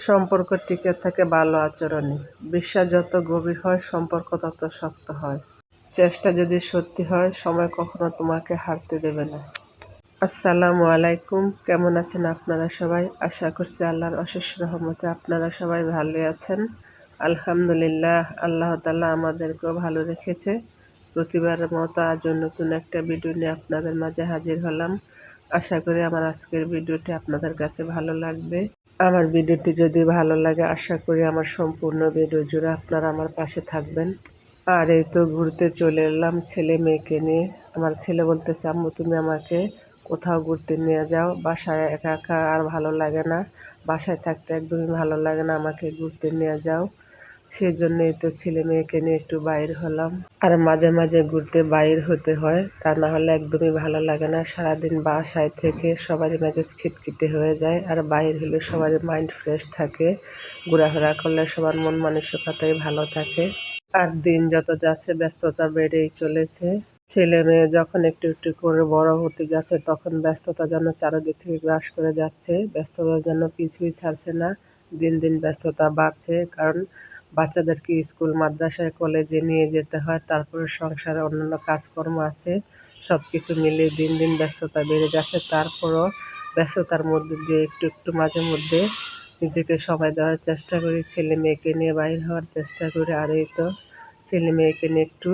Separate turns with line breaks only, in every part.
সম্পর্ক টিকে থাকে ভালো আচরণে। বিশ্বাস যত গভীর হয় সম্পর্ক তত শক্ত হয়। চেষ্টা যদি সত্যি হয় সময় কখনো তোমাকে হারতে দেবে না। আসসালামু আলাইকুম, কেমন আছেন আপনারা সবাই? আশা করছি আল্লাহর অশেষ রহমতে আপনারা সবাই ভালো আছেন। আলহামদুলিল্লাহ, আল্লাহ তাআলা আমাদেরকেও ভালো রেখেছে। প্রতিবারের মতো আজও নতুন একটা ভিডিও নিয়ে আপনাদের মাঝে হাজির হলাম। আশা করি আমার আজকের ভিডিওটি আপনাদের কাছে ভালো লাগবে। আমার ভিডিওটি যদি ভালো লাগে আশা করি আমার সম্পূর্ণ ভিডিও জুড়ে আপনারা আমার পাশে থাকবেন। আর এই তো ঘুরতে চলে এলাম ছেলে মেয়েকে নিয়ে। আমার ছেলে বলতেছে, আম্মু তুমি আমাকে কোথাও ঘুরতে নিয়ে যাও, বাসায় একা একা আর ভালো লাগে না, বাসায় থাকতে একদমই ভালো লাগে না, আমাকে ঘুরতে নিয়ে যাও। সেই জন্যই তো ছেলে মেয়েকে নিয়ে একটু বাইর হলাম। আর মাঝে মাঝে ঘুরতে বাইর হতে হয়, তা না হলে একদমই ভালো লাগে না। সারাদিন বাসায় থেকে সবারই মেজাজ খিটখিটে হয়ে যায়, আর বাইর হলে সবারই মাইন্ড ফ্রেশ থাকে, ঘোরাফেরা করলে সবার মন মানসিকতাই ভালো থাকে। আর দিন যত যাচ্ছে ব্যস্ততা বেড়েই চলেছে। ছেলে মেয়ে যখন একটু একটু করে বড় হতে যাচ্ছে তখন ব্যস্ততা যেন চারিদিক থেকে গ্রাস করে যাচ্ছে, ব্যস্ততা যেন পিছুই ছাড়ছে না। দিন দিন ব্যস্ততা বাড়ছে, কারণ বাচ্চাদেরকে স্কুল মাদ্রাসায় কলেজে নিয়ে যেতে হয়, তারপরে সংসারে অন্যান্য কাজকর্ম আছে। সব কিছু মিলিয়ে দিন দিন ব্যস্ততা বেড়ে যাচ্ছে। তারপরও ব্যস্ততার মধ্যে দিয়ে একটু একটু মাঝে মধ্যে নিজেকে সময় দেওয়ার চেষ্টা করি, ছেলে মেয়েকে নিয়ে বাইর হওয়ার চেষ্টা করি। আর এই তো ছেলে মেয়েকে নিয়ে একটু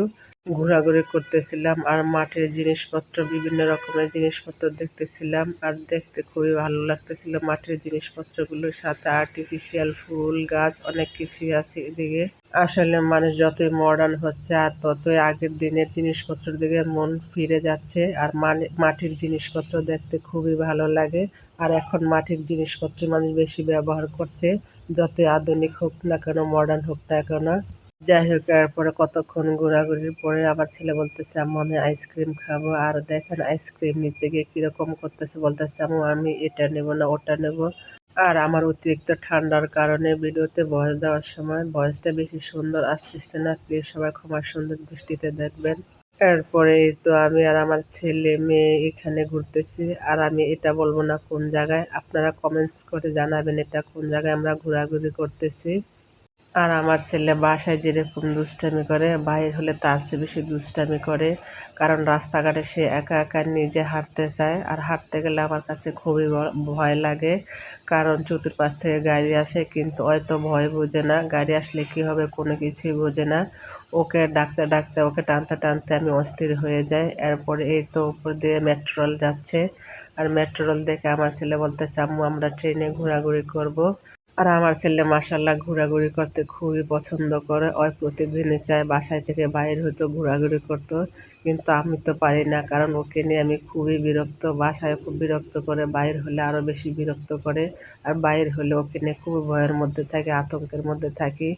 ঘোরাঘুরি করতেছিলাম, আর মাটির জিনিসপত্র, বিভিন্ন রকমের জিনিসপত্র দেখতেছিলাম, আর দেখতে খুবই ভালো লাগতেছিল মাটির জিনিসপত্রগুলোর সাথে আর্টিফিশিয়াল ফুল গাছ অনেক কিছুই আছে এদিকে। আসলে মানুষ যতই মডার্ন হচ্ছে আর ততই আগের দিনের জিনিসপত্রের দিকে মন ফিরে যাচ্ছে। আর মাটির জিনিসপত্র দেখতে খুবই ভালো লাগে। আর এখন মাটির জিনিসপত্র মানুষ বেশি ব্যবহার করছে, যতই আধুনিক হোক না কেন, মডার্ন হোক না কেন। যাই হোক, এরপরে কতক্ষণ ঘোরাঘুরির পরে আবার ছেলে বলতেছে, আম্মু আমি আইসক্রিম খাবো। আর দেখেন আইসক্রিম নিতে গিয়ে কিরকম করতেছে, বলতেছে আম্মু আমি এটা নেব না ওটা নেব। আর আমার অতিরিক্ত ঠান্ডার কারণে ভিডিওতে ভয়েস দেওয়ার সময় ভয়েসটা বেশি সুন্দর আসতেছে না, প্লিজ সবাই ক্ষমার সুন্দর দৃষ্টিতে দেখবেন। এরপরে তো আমি আর আমার ছেলে মেয়ে এখানে ঘুরতেছি। আর আমি এটা বলবো না কোন জায়গায়, আপনারা কমেন্টস করে জানাবেন এটা কোন জায়গায় আমরা ঘোরাঘুরি করতেছি। আর আমার ছেলে বাসায় যেরকম দুষ্টামি করে বাইরে হলে তার চেয়ে বেশি দুষ্টামি করে, কারণ রাস্তাঘাটে সে একা একা নিজে হাঁটতে চায়। আর হাঁটতে গেলে আমার কাছে খুবই ভয় লাগে, কারণ চতুর্পাশ থেকে গাড়ি আসে, কিন্তু হয়তো ভয় বোঝে না, গাড়ি আসলে কি হবে কোনো কিছুই বোঝে না। ওকে ডাকতে ডাকতে, ওকে টানতে টানতে আমি অস্থির হয়ে যাই। এরপরে এই তো উপর দিয়ে মেট্রো রেল যাচ্ছে, আর মেট্রো রেল দেখে আমার ছেলে বলতেছে, আম্মু আমরা ট্রেনে ঘোরাঘুরি করব। আর আমার ছেলে মাশাআল্লাহ ঘোরাঘুরি করতে খুবই পছন্দ করে, ওই প্রতিদিনই চায় বাসায় থেকে বাইর হতো, ঘোরাঘুরি করতো। কিন্তু আমি তো পারি না, কারণ ওকে নিয়ে আমি খুবই বিরক্ত, বাসায় খুব বিরক্ত করে, বাইর হলে আরও বেশি বিরক্ত করে। আর বাইর হলে ওকে নিয়ে খুবই ভয়ের মধ্যে থাকি, আতঙ্কের মধ্যে থাকি।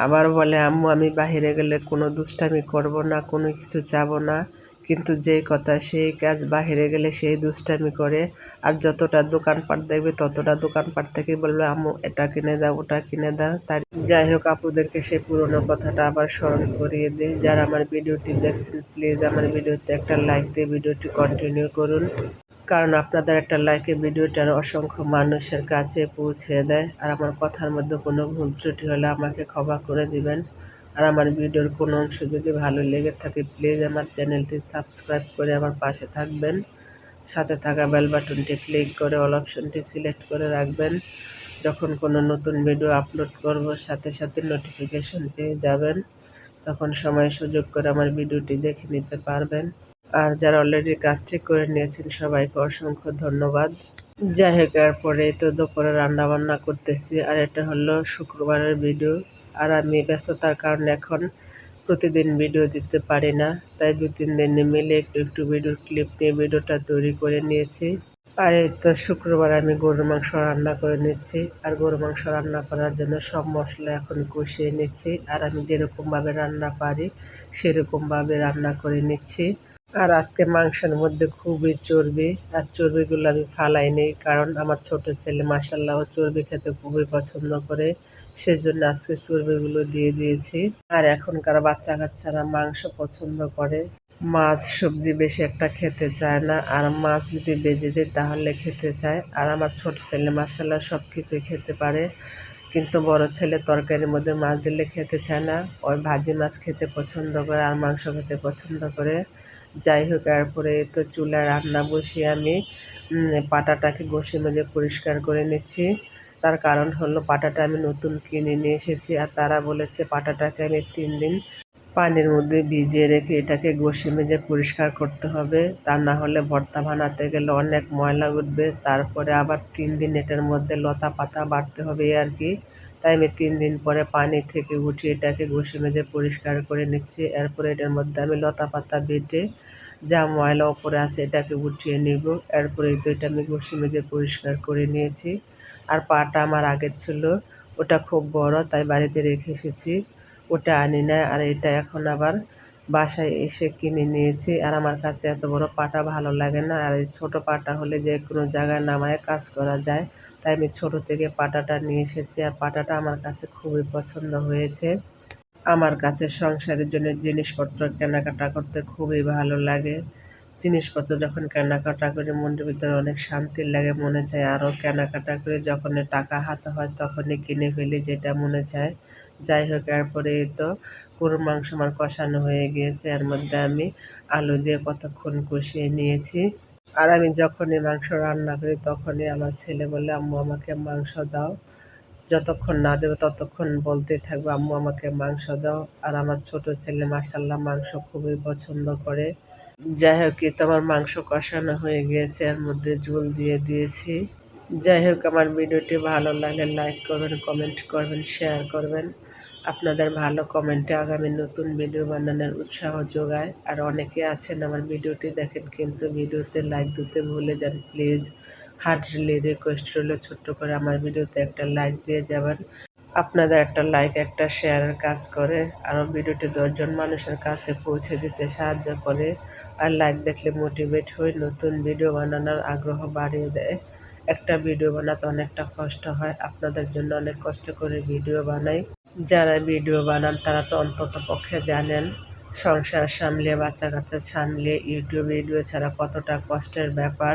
আবার বলে, আম্মু আমি বাহিরে গেলে কোনো দুষ্টামি করব না, কোনো কিছু চাবো না, কিন্তু যেই কথা সেই কাজ, বাহিরে গেলে সেই দুষ্টামি করে। আর যতটা দোকানপাট দেখবে ততটা দোকানপাট থেকে বলবে, আম্মু এটা কিনে দাও ওটা কিনে দাও। তার যাই হোক, আপুদেরকে সেই পুরোনো কথাটা আবার স্মরণ করিয়ে দিই। যারা আমার ভিডিওটি দেখছেন প্লিজ আমার ভিডিওতে একটা লাইক দিয়ে ভিডিওটি কন্টিনিউ করুন, কারণ আপনাদের একটা লাইকে ভিডিওটার অসংখ্য মানুষের কাছে পৌঁছে দেয়। আর আমার কথার মধ্যে কোনো ভুল ত্রুটি হলে আমাকে ক্ষমা করে দিবেন। আর আমার ভিডিওর কোনো অংশ যদি ভালো লেগে থাকে প্লিজ আমার চ্যানেলটি সাবস্ক্রাইব করে আমার পাশে থাকবেন, সাথে থাকা বেল বাটনটি ক্লিক করে অল অপশনটি সিলেক্ট করে রাখবেন। যখন কোনো নতুন ভিডিও আপলোড করব সাথে সাথে নোটিফিকেশন পেয়ে যাবেন, তখন সময় সুযোগ করে আমার ভিডিওটি দেখে নিতে পারবেন। আর যারা অলরেডি কাজটি করে নিয়েছেন সবাইকে অসংখ্য ধন্যবাদ। যাই হোক, এরপরে তো দুপুরে রান্না বান্না করতেছি, আর এটা হলো শুক্রবারের ভিডিও। আর আমি ব্যস্ততার কারণে এখন প্রতিদিন ভিডিও দিতে পারি না, তাই 2-3 দিন মিলে একটু একটু ভিডিওর ক্লিপ নিয়ে ভিডিওটা তৈরি করে নিয়েছি। আর এই তো শুক্রবার আমি গরুর মাংস রান্না করে নিচ্ছি। আর গরুর মাংস রান্না করার জন্য সব মশলা এখন কষিয়ে নিচ্ছি, আর আমি যেরকমভাবে রান্না পারি সেরকমভাবে রান্না করে নিচ্ছি। আর আজকে মাংসের মধ্যে খুবই চর্বি, আর চর্বিগুলো আমি ফালাই নেই, কারণ আমার ছোট ছেলে মাশাআল্লাহ ও চর্বি খেতে খুবই পছন্দ করে, সেজন্য আজকে চর্বিগুলো দিয়ে দিয়েছি। আর এখনকার বাচ্চা কাচ্চারা মাংস পছন্দ করে, মাছ সবজি বেশি একটা খেতে চায় না, আর মাছ যদি ভেজে দিই তাহলে খেতে চায়। আর আমার ছোট ছেলে মাশাআল্লাহ সব কিছুই খেতে পারে, কিন্তু বড় ছেলে তরকারির মধ্যে মাছ দিলে খেতে চায় না। ওই ভাজি মাছ খেতে পছন্দ করে আর মাংস খেতে পছন্দ করে। যাই হোক, এরপরে তো চুলায় রান্না বসিয়ে আমি পাটাটাকে ঘষে মেজে পরিষ্কার করে নিচ্ছি। তার কারণ হলো পাটাটা আমি নতুন কিনে নিয়ে এসেছি, আর তারা বলেছে পাটাটাকে আমি 3 দিন পানির মধ্যে ভিজিয়ে রেখে এটাকে ঘষে মেজে পরিষ্কার করতে হবে, তা না হলে ভর্তা বানাতে গেলে অনেক ময়লা উঠবে। তারপরে আবার 3 দিন এটার মধ্যে লতা পাতা বাড়তে হবে আর কি। তাই আমি 3 দিন পরে পানি থেকে উঠিয়ে এটাকে ঘষে মেজে পরিষ্কার করে নিচ্ছি। এরপরে এটার মধ্যে আমি লতা পাতা বেটে যা ময়লা ওপরে আছে এটাকে উঠিয়ে নিব। এরপরে তো এটা আমি ঘষে মেজে পরিষ্কার করে নিয়েছি। আর পাটা আমার আগের ছিল, ওটা খুব বড়, তাই বাড়িতে রেখে এসেছি, ওটা আনি না। আর এটা এখন আবার বাসায় এসে কিনে নিয়েছি। আর আমার কাছে এত বড় পাটা ভালো লাগে না, আর এই ছোটো পাটা হলে যে কোনো জায়গায় নামায় কাজ করা যায়। তাই আমি ছোট থেকে পাটাটা নিয়ে এসেছি, আর পাটাটা আমার কাছে খুবই পছন্দ হয়েছে। আমার কাছে সংসারের জন্য জিনিসপত্র কেনাকাটা করতে খুবই ভালো লাগে। জিনিসপত্র যখন কেনাকাটা করি মনের ভিতরে অনেক শান্তি লাগে, মনে চায় আরও কেনাকাটা করে, যখনই টাকা হাতে হয় তখনই কিনে ফেলি যেটা মনে চায়। যাই হোক, এরপরে এই তো গরুর মাংস আমার কষানো হয়ে গিয়েছে, এর মধ্যে আমি আলু দিয়ে কতক্ষণ কষিয়ে নিয়েছি। আর আমি যখনই মাংস রান্না করি তখনই আমার ছেলে বলে, আম্মু আমাকে মাংস দাও। যতক্ষণ না দেবো ততক্ষণ বলতেই থাকবে, আম্মু আমাকে মাংস দাও। আর আমার ছোট ছেলে মাশাআল্লাহ মাংস খুবই পছন্দ করে। যাই হোক, এই তো আমার মাংস কষানো হয়ে গিয়েছে, এর মধ্যে ঝোল দিয়ে দিয়েছি। যাই হোক, আমার ভিডিওটি ভালো লাগলে লাইক করবেন, কমেন্ট করবেন, শেয়ার করবেন। আপনাদের ভালো কমেন্টে আগামী নতুন ভিডিও বানানোর উৎসাহ যোগায়। আর অনেকে আছেন আমার ভিডিওটি দেখেন কিন্তু ভিডিওতে লাইক দিতে ভুলে যান, প্লিজ হার্টলি রিকোয়েস্ট রইল ছোট্ট করে আমার ভিডিওতে একটা লাইক দিয়ে যাবেন। আপনাদের একটা লাইক একটা শেয়ারের কাজ করে, আরও ভিডিওটি 10 জন মানুষের কাছে পৌঁছে দিতে সাহায্য করে। আর লাইক দেখলে মোটিভেট হই, নতুন ভিডিও বানানোর আগ্রহ বাড়িয়ে দেয়। একটা ভিডিও বানাতে অনেকটা কষ্ট হয়, আপনাদের জন্য অনেক কষ্ট করে ভিডিও বানাই। যারা ভিডিও বানান তারা তো অন্তত পক্ষে জানেন সংসার সামলিয়ে বাচ্চা কাচ্চা সামলিয়ে ইউটিউব ভিডিও ছাড়া কতটা কষ্টের ব্যাপার।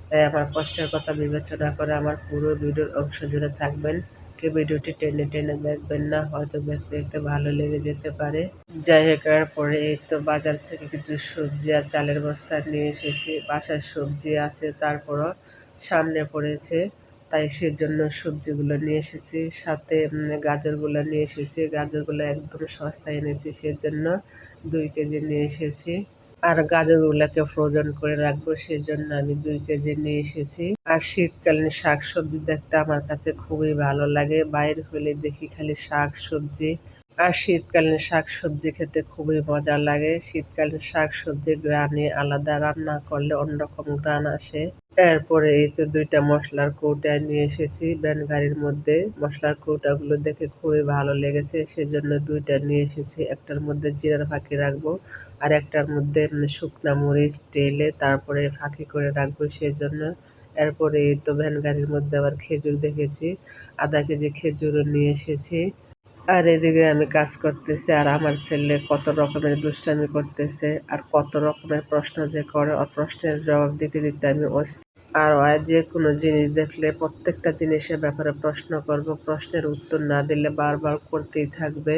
তাই আমার কষ্টের কথা বিবেচনা করে আমার পুরো ভিডিওর অংশ জুড়ে থাকবেন। কেউ ভিডিওটি টেনে টেনে দেখবেন না, হয়তো দেখতে দেখতে ভালো লেগে যেতে পারে। যাই হোক, এরপরে এই তো বাজার থেকে কিছু সবজি আর চালের বস্তা নিয়ে এসেছি। বাসায় সবজি আছে, তারপরও সামনে পড়েছে, তাই সেজন্য সবজিগুলো নিয়ে এসেছি। সাথে গাজরগুলো নিয়ে এসেছি, গাজরগুলো একদম সস্তায় এনেছি, সেজন্য 2 কেজি নিয়ে এসেছি। আর গাজরগুলোকে ফ্রোজেন করে রাখবো, সেজন্য আমি 2 কেজি নিয়ে এসেছি। আর শীতকালীন শাক সবজি দেখতে আমার কাছে খুবই ভালো লাগে, বাইরে হলে দেখি খালি শাক সবজি। আর শীতকালীন শাক সবজি খেতে খুবই মজা লাগে। শীতকালীন শাক সবজির গ্রানই আলাদা, রান্না করলে অন্যরকম গ্রান আসে। এরপরে এই তো 2টা মশলার কৌটা নিয়ে এসেছি ভ্যান গাড়ির মধ্যে। মশলার কৌটাগুলো দেখে খুবই ভালো লেগেছে, সেজন্য 2টা নিয়ে এসেছি। একটার মধ্যে জিরার ফাঁকি রাখবো, আর একটার মধ্যে শুকনা মরিচ তেলে তারপরে ফাঁকি করে রাখবো, সেজন্য। এরপরে এই তো ভ্যান গাড়ির মধ্যে আবার খেজুর দেখেছি, আধা কেজি খেজুরও নিয়ে এসেছি। আর এদিকে আমি কাজ করতেছি, আর আমার ছেলে কত রকমের দুষ্টামি করতেছে, আর কত রকমের প্রশ্ন যে করে, আর প্রশ্নের জবাব দিতে দিতে আমি আর যে কোনো জিনিস দেখলে প্রত্যেকটা জিনিসের ব্যাপারে প্রশ্ন করব, প্রশ্নের উত্তর না দিলে বারবার করতেই থাকবে।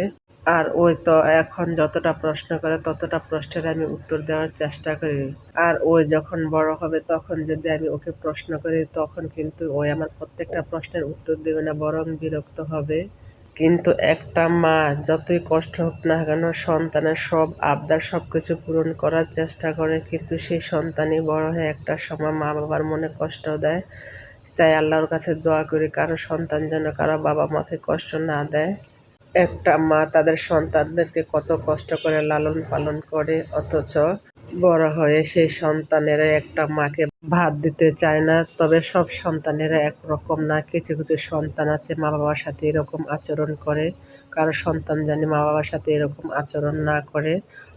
আর ওই তো এখন যতটা প্রশ্ন করে ততটা প্রশ্নের আমি উত্তর দেওয়ার চেষ্টা করি। আর ওই যখন বড় হবে তখন যদি আমি ওকে প্রশ্ন করি তখন কিন্তু ওই আমার প্রত্যেকটা প্রশ্নের উত্তর দেবে না, বরং বিরক্ত হবে। কিন্তু একটা মা যতই কষ্ট হোক না কেন সন্তানের সব আবদার সব কিছু পূরণ করার চেষ্টা করে, কিন্তু সেই সন্তানই বড় হয়ে একটা সময় মা বাবার মনে কষ্ট দেয়। তাই আল্লাহর কাছে দোয়া করি কারো সন্তান যেন কারো বাবা মাকে কষ্ট না দেয়। একটা মা তাদের সন্তানদেরকে কত কষ্ট করে লালন পালন করে, অথচ বড় হয়ে সেই সন্তানেরা একটা মাকে ভাত দিতে চায় না। তবে সব সন্তানেরা একরকম না, কিছু কিছু সন্তান আছে মা বাবার সাথে এরকম আচরণ করে। কারো সন্তান জানি মা বাবার সাথে এরকম আচরণ না করে।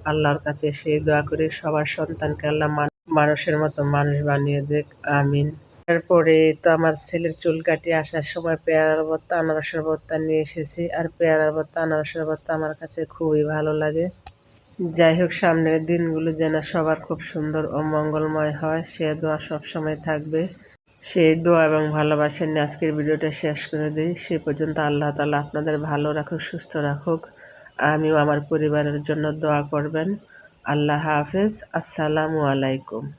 আল্লাহর কাছে সেই দোয়া করি সবার সন্তানকে আল্লাহ মানুষের মতো মানুষ বানিয়ে দেখ, আমিন। এরপরে তো আমার ছেলের চুল কাটিয়ে আসার সময় পেয়ারার ভর্তা আনারসের ভর্তা নিয়ে এসেছি। আর পেয়ারার ভর্তা আনারসের ভর্তা আমার কাছে খুবই ভালো লাগে। যাই হোক, সামনের দিনগুলো যেন সবার খুব সুন্দর ও মঙ্গলময় হয়, সে দোয়া সবসময় থাকবে। সেই দোয়া এবং ভালোবাসা নিয়ে আজকের ভিডিওটা শেষ করে দিই। সে পর্যন্ত আল্লাহ তাআলা আপনাদের ভালো রাখুক, সুস্থ রাখুক। আমিও আমার পরিবারের জন্য দোয়া করবেন। আল্লাহ হাফেজ। আসসালামু আলাইকুম।